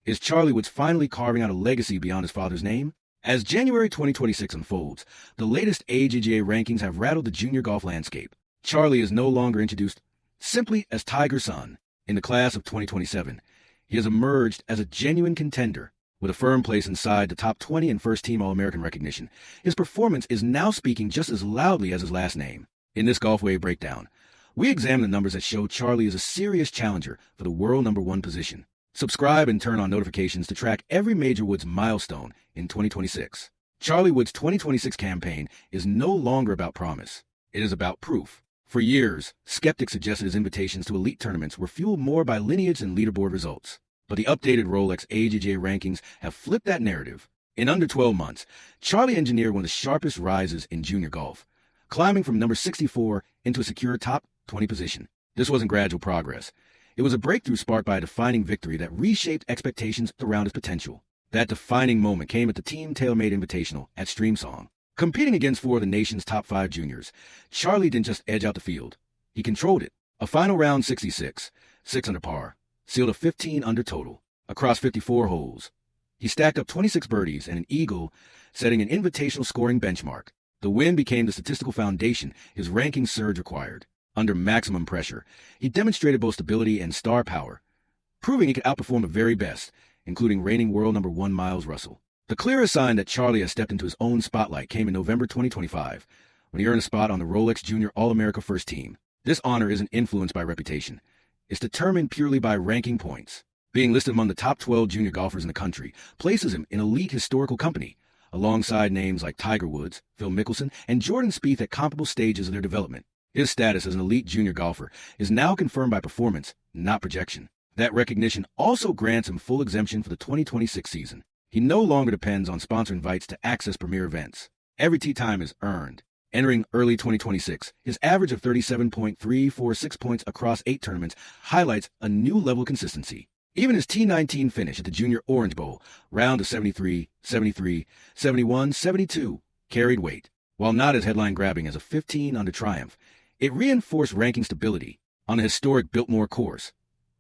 Is Charlie Woods finally carving out a legacy beyond his father's name? As January 2026 unfolds, the latest AJGA rankings have rattled the junior golf landscape. Charlie is no longer introduced simply as Tiger's son. In the class of 2027, he has emerged as a genuine contender. With a firm place inside the top 20 in first-team All-American recognition, his performance is now speaking just as loudly as his last name. In this Golfway breakdown, we examine the numbers that show Charlie is a serious challenger for the world #1 position. Subscribe and turn on notifications to track every major Woods milestone in 2026. Charlie Woods' 2026 campaign is no longer about promise. It is about proof. For years, skeptics suggested his invitations to elite tournaments were fueled more by lineage than leaderboard results. But the updated Rolex AJGA rankings have flipped that narrative. In under 12 months, Charlie engineered one of the sharpest rises in junior golf, climbing from number 64 into a secure top 20 position. This wasn't gradual progress. It was a breakthrough sparked by a defining victory that reshaped expectations around his potential. That defining moment came at the Team TaylorMade Invitational at Streamsong. Competing against 4 of the nation's top 5 juniors, Charlie didn't just edge out the field. He controlled it. A final round 66, 6 under par, sealed a 15 under total across 54 holes. He stacked up 26 birdies and an eagle, setting an invitational scoring benchmark. The win became the statistical foundation his ranking surge required. Under maximum pressure, he demonstrated both stability and star power, proving he could outperform the very best, including reigning world #1 Miles Russell. The clearest sign that Charlie has stepped into his own spotlight came in November 2025, when he earned a spot on the Rolex Junior All-America First Team. This honor isn't influenced by reputation. It's determined purely by ranking points. Being listed among the top 12 junior golfers in the country places him in elite historical company, alongside names like Tiger Woods, Phil Mickelson, and Jordan Spieth at comparable stages of their development. His status as an elite junior golfer is now confirmed by performance, not projection. That recognition also grants him full exemption for the 2026 season. He no longer depends on sponsor invites to access premier events. Every tee time is earned. Entering early 2026, his average of 37.346 points across 8 tournaments highlights a new level of consistency. Even his T19 finish at the Junior Orange Bowl, round of 73, 73, 71, 72, carried weight. While not as headline-grabbing as a 15 under triumph, it reinforced ranking stability. On the historic Biltmore course,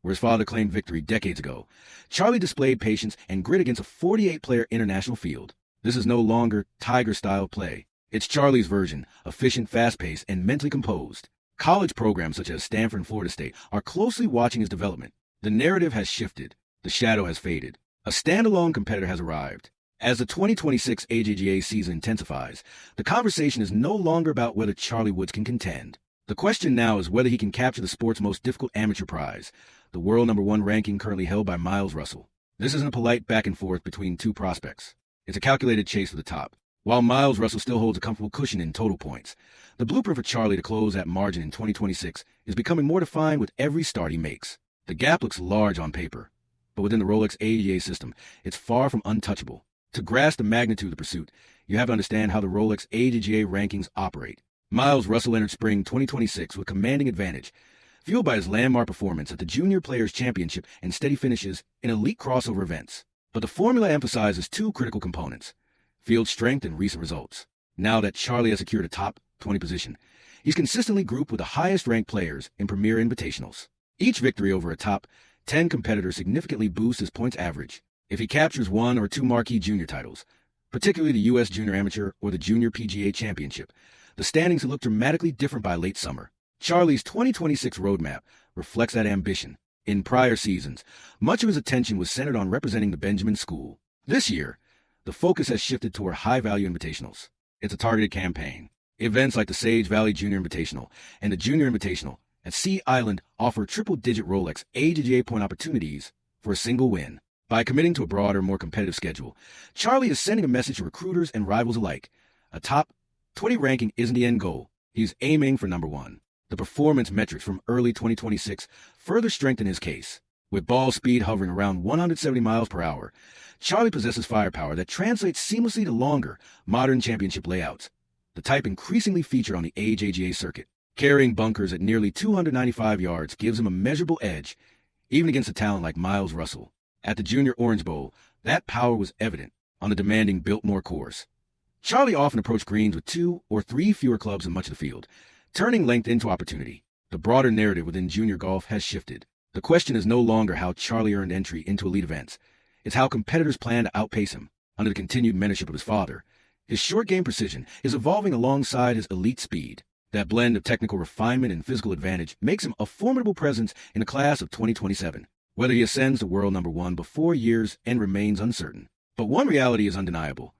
where his father claimed victory decades ago, Charlie displayed patience and grit against a 48-player international field. This is no longer Tiger-style play. It's Charlie's version, efficient, fast-paced, and mentally composed. College programs such as Stanford and Florida State are closely watching his development. The narrative has shifted. The shadow has faded. A standalone competitor has arrived. As the 2026 AJGA season intensifies, the conversation is no longer about whether Charlie Woods can contend. The question now is whether he can capture the sport's most difficult amateur prize, the world #1 ranking currently held by Miles Russell. This isn't a polite back and forth between two prospects. It's a calculated chase for the top. While Miles Russell still holds a comfortable cushion in total points, the blueprint for Charlie to close that margin in 2026 is becoming more defined with every start he makes. The gap looks large on paper, but within the Rolex AJGA system, it's far from untouchable. To grasp the magnitude of the pursuit, you have to understand how the Rolex AJGA rankings operate. Miles Russell entered spring 2026 with commanding advantage, fueled by his landmark performance at the Junior Players Championship and steady finishes in elite crossover events. But the formula emphasizes 2 critical components: field strength and recent results. Now that Charlie has secured a top 20 position, he's consistently grouped with the highest-ranked players in premier invitationals. Each victory over a top 10 competitor significantly boosts his points average. If he captures 1 or 2 marquee junior titles, particularly the U.S. Junior Amateur or the Junior PGA Championship, the standings will look dramatically different by late summer. Charlie's 2026 roadmap reflects that ambition. In prior seasons, much of his attention was centered on representing the Benjamin School. This year, the focus has shifted toward high-value invitationals. It's a targeted campaign. Events like the Sage Valley Junior Invitational and the Junior Invitational at Sea Island offer triple-digit Rolex AJGA point opportunities for a single win. By committing to a broader, more competitive schedule, Charlie is sending a message to recruiters and rivals alike. A top 20 ranking isn't the end goal. He's aiming for #1. The performance metrics from early 2026 further strengthen his case. With ball speed hovering around 170 miles per hour, Charlie possesses firepower that translates seamlessly to longer, modern championship layouts, the type increasingly featured on the AJGA circuit. Carrying bunkers at nearly 295 yards gives him a measurable edge, even against a talent like Miles Russell. At the Junior Orange Bowl, that power was evident on the demanding Biltmore course. Charlie often approached greens with 2 or 3 fewer clubs in much of the field, turning length into opportunity. The broader narrative within junior golf has shifted. The question is no longer how Charlie earned entry into elite events. It's how competitors plan to outpace him. Under the continued mentorship of his father, his short game precision is evolving alongside his elite speed. That blend of technical refinement and physical advantage makes him a formidable presence in the class of 2027. Whether he ascends to world number 1 before year's end remains uncertain. But one reality is undeniable.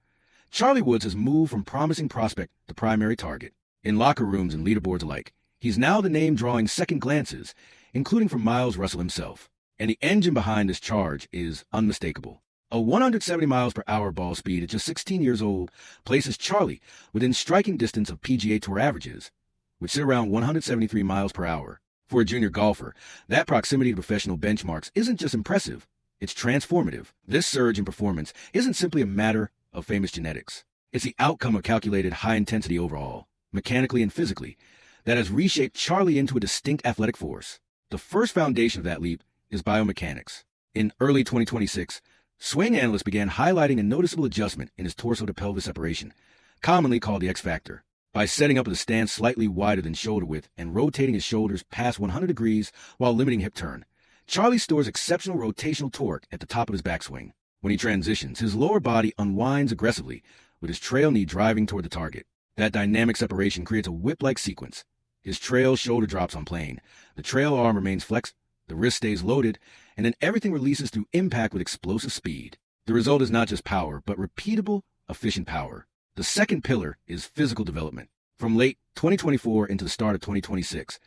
Charlie Woods has moved from promising prospect to primary target. In locker rooms and leaderboards alike, he's now the name drawing second glances, including from Miles Russell himself. And the engine behind this charge is unmistakable. A 170 miles per hour ball speed at just 16 years old places Charlie within striking distance of PGA Tour averages, which sit around 173 miles per hour. For a junior golfer, that proximity to professional benchmarks isn't just impressive, it's transformative. This surge in performance isn't simply a matter of famous genetics. It's the outcome of calculated high-intensity overhaul, mechanically and physically, that has reshaped Charlie into a distinct athletic force. The first foundation of that leap is biomechanics. In early 2026, swing analysts began highlighting a noticeable adjustment in his torso-to-pelvis separation, commonly called the X factor. By setting up at a stance slightly wider than shoulder width and rotating his shoulders past 100 degrees while limiting hip turn, Charlie stores exceptional rotational torque at the top of his backswing. When he transitions, his lower body unwinds aggressively, with his trail knee driving toward the target. That dynamic separation creates a whip-like sequence. His trail shoulder drops on plane, the trail arm remains flexed, the wrist stays loaded, and then everything releases through impact with explosive speed. The result is not just power, but repeatable, efficient power. The second pillar is physical development. From late 2024 into the start of 2026,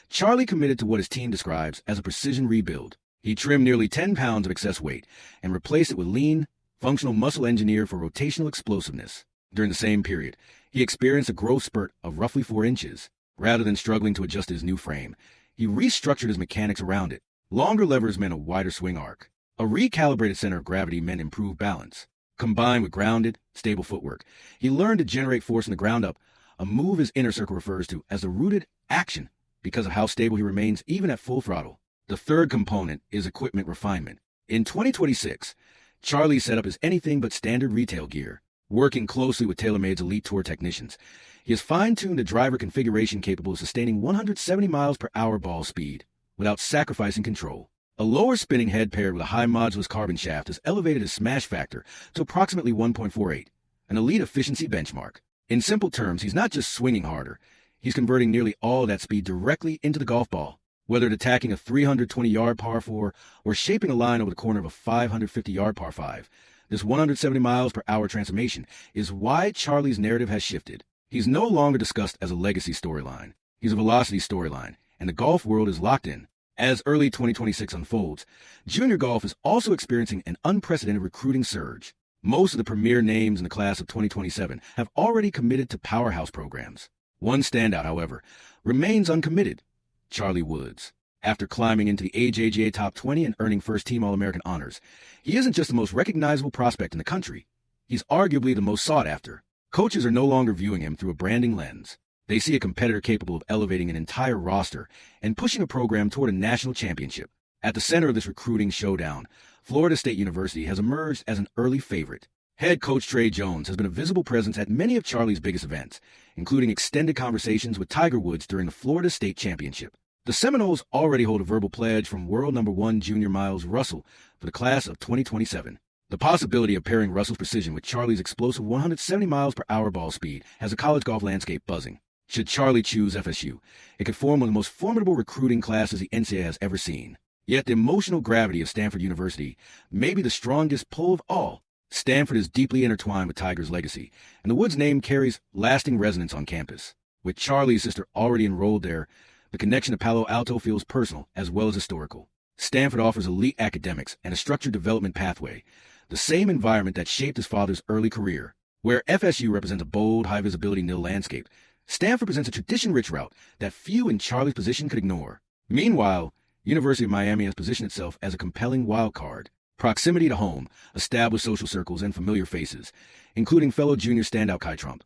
Charlie committed to what his team describes as a precision rebuild. He trimmed nearly 10 pounds of excess weight and replaced it with lean, functional muscle engineered for rotational explosiveness. During the same period, he experienced a growth spurt of roughly 4 inches. Rather than struggling to adjust his new frame, he restructured his mechanics around it. Longer levers meant a wider swing arc. A recalibrated center of gravity meant improved balance. Combined with grounded, stable footwork, he learned to generate force in the ground up, a move his inner circle refers to as a rooted action because of how stable he remains even at full throttle. The third component is equipment refinement. In 2026, Charlie set up his anything but standard retail gear. Working closely with TaylorMade's elite tour technicians, he has fine-tuned a driver configuration capable of sustaining 170 miles per hour ball speed without sacrificing control. A lower spinning head paired with a high modulus carbon shaft has elevated his smash factor to approximately 1.48, an elite efficiency benchmark. In simple terms, he's not just swinging harder, he's converting nearly all that speed directly into the golf ball. Whether it's attacking a 320-yard par 4 or shaping a line over the corner of a 550-yard par 5, this 170 miles per hour transformation is why Charlie's narrative has shifted. He's no longer discussed as a legacy storyline. He's a velocity storyline, and the golf world is locked in. As early 2026 unfolds, junior golf is also experiencing an unprecedented recruiting surge. Most of the premier names in the class of 2027 have already committed to Powerhouse programs. One standout, however, remains uncommitted: Charlie Woods. After climbing into the AJGA Top 20 and earning first-team All-American honors, he isn't just the most recognizable prospect in the country. He's arguably the most sought after. Coaches are no longer viewing him through a branding lens. They see a competitor capable of elevating an entire roster and pushing a program toward a national championship. At the center of this recruiting showdown, Florida State University has emerged as an early favorite. Head coach Trey Jones has been a visible presence at many of Charlie's biggest events, including extended conversations with Tiger Woods during the Florida State Championship. The Seminoles already hold a verbal pledge from world number 1 junior Miles Russell for the class of 2027. The possibility of pairing Russell's precision with Charlie's explosive 170 miles per hour ball speed has a college golf landscape buzzing. Should Charlie choose FSU, it could form one of the most formidable recruiting classes the NCAA has ever seen. Yet the emotional gravity of Stanford University may be the strongest pull of all. Stanford is deeply intertwined with Tiger's legacy, and the Woods name carries lasting resonance on campus. With Charlie's sister already enrolled there, the connection to Palo Alto feels personal as well as historical. Stanford offers elite academics and a structured development pathway, the same environment that shaped his father's early career. Where FSU represents a bold, high-visibility NIL landscape, Stanford presents a tradition-rich route that few in Charlie's position could ignore. Meanwhile, University of Miami has positioned itself as a compelling wild card. Proximity to home, established social circles, and familiar faces, including fellow junior standout Kai Trump,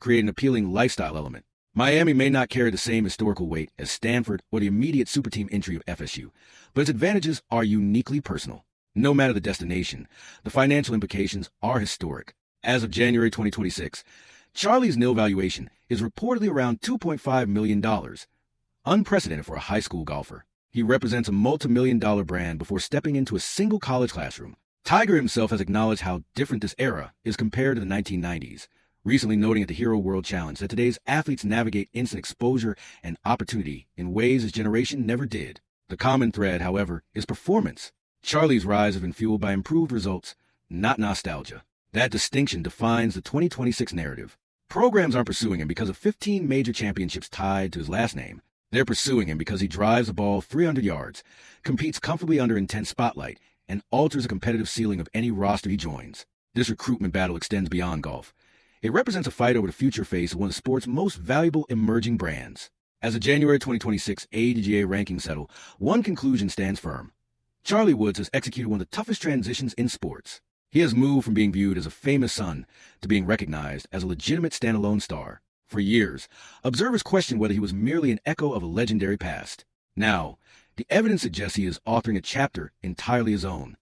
create an appealing lifestyle element. Miami may not carry the same historical weight as Stanford or the immediate super team entry of FSU, but its advantages are uniquely personal. No matter the destination, the financial implications are historic. As of January 2026, Charlie's NIL valuation is reportedly around $2.5 million, unprecedented for a high school golfer. He represents a multi-million-dollar brand before stepping into a single college classroom. Tiger himself has acknowledged how different this era is compared to the 1990s, recently noting at the Hero World Challenge that today's athletes navigate instant exposure and opportunity in ways his generation never did. The common thread, however, is performance. Charlie's rise has been fueled by improved results, not nostalgia. That distinction defines the 2026 narrative. Programs aren't pursuing him because of 15 major championships tied to his last name. They're pursuing him because he drives the ball 300 yards, competes comfortably under intense spotlight, and alters the competitive ceiling of any roster he joins. This recruitment battle extends beyond golf. It represents a fight over the future face of one of the sport's most valuable emerging brands. As the January 2026 AJGA ranking settle, one conclusion stands firm. Charlie Woods has executed one of the toughest transitions in sports. He has moved from being viewed as a famous son to being recognized as a legitimate standalone star. For years, observers questioned whether he was merely an echo of a legendary past. Now, the evidence suggests he is authoring a chapter entirely his own.